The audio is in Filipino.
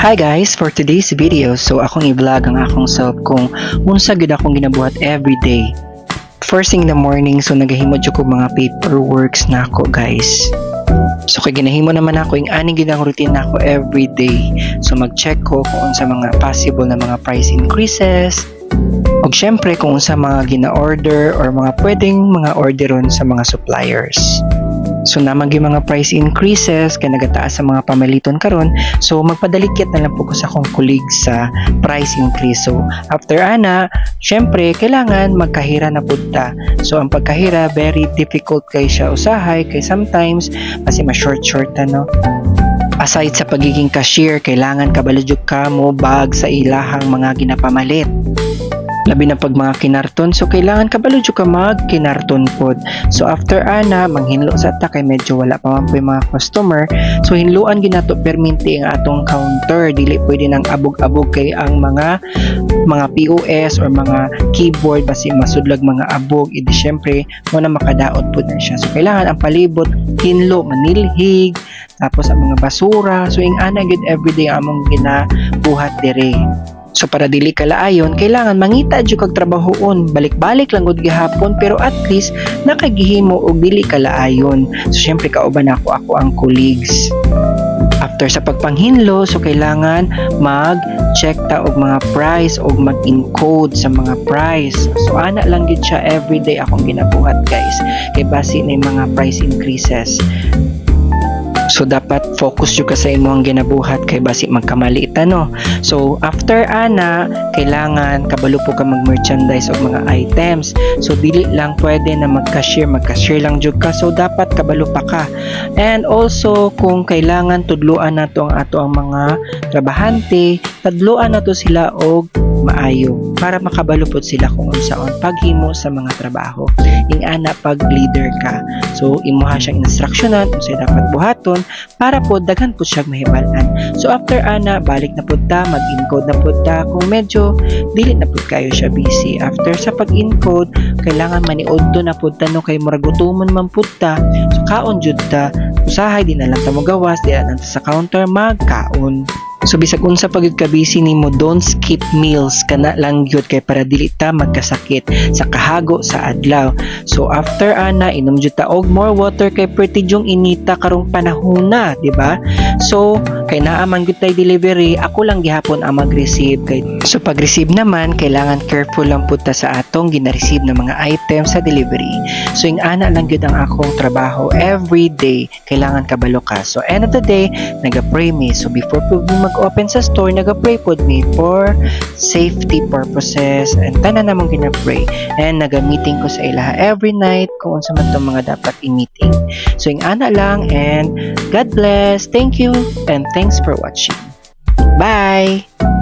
Hi guys! For today's video, so akong i-vlog ang akong self kung unsa gyud akong ginabuhat everyday. First thing in the morning, so nagahimo jud ko mga paperworks na ako guys. So kay ginahimo naman ako yung ani gyud ang routine nako everyday. So mag-check ko kung unsa mga possible na mga price increases. Og syempre kung unsa mga gina-order or mga pwedeng mga orderon sa mga suppliers. So naman yung mga price increases kaya nagataas sa mga pamaliton karon, so magpadalikit na lang po ko sa akong colleague sa price increase. So after ana, syempre kailangan magkahira na pud ta. So ang pagkahira very difficult kay siya usahay kay sometimes kasi ma-short no. Aside sa pagiging cashier, kailangan kabaladyog ka mo bag sa ilahang mga ginapamalit. Labi na pag mga kinarton, so kailangan kabalo ka mag kinarton pod. So after ana manghinlo sa ta kay medyo wala pa man po yung mga customer, so hinluan ginato perminti ang atong counter, dili pwede nang abog-abog kay ang mga POS or mga keyboard basi masudlag mga abog, edi syempre mo na makadaot pod na siya. So kailangan ang palibot hinlo manilhig, tapos ang mga basura, so ing ana gid everyday among ginabuhat dire. So para dili kalaayon, kailangan mangita jud kag trabahoon, balik-balik lang gud gihapon pero at least nakagihimo og dili kalaayon. So syempre kauban ako ang colleagues. After sa pagpanghinlo, so kailangan mag-check ta og mga price og mag-encode sa mga price. So ana lang gid siya everyday akong ginabuhat guys. Kay base na yung mga price increases. So dapat focus jud ka sa imong ginabuhat kay basi magkamali no. So after ana, kailangan kabalo po ka mag-merchandise og mga items. So dili lang pwede na mag-cashier lang jud ka. So dapat kabalo pa ka. And also kung kailangan tudloan nato ang mga trabahante, tudloan nato sila og maayo para makabalo pod sila kung unsaon paghimo sa mga trabaho. Ing ana pag leader ka, so imuha siyang instructionan kung sa dapat buhaton para po daghan po siya mahibalan. So after ana balik na pod ta, mag-encode na pod ta kung medyo dili na pod kayo siya busy. After sa pag-encode, kailangan maniudto na pod ta no kay murag gutomon man pod ta. So kaon jud ta, usahay din na lang ta mo gawas, di na sa counter magkaon. So bisag unsa pagid ka busy nimo, don't skip meals kana lang gyud kay para dili ta magkasakit sa kahago sa adlaw. So after ana inom jud ta og more water kay pretty jung inita karong panahona, di ba? So kay naa man gyud tay delivery, ako lang gihapon ang mag-receive kay so pag receive naman kailangan careful lang pud ta sa atong gina-receive na mga items sa delivery. So ing ana lang gyud ang akong trabaho every day, kailangan kabalo ka. So end of the day naga-pray me. So before pud open sa store, naga-pray pod me for safety purposes and tanan namong gina-pray. And naga-meeting ko sa ilaha every night kung unsa man tong mga dapat i-meeting. So ing ana lang and God bless. Thank you and thanks for watching. Bye!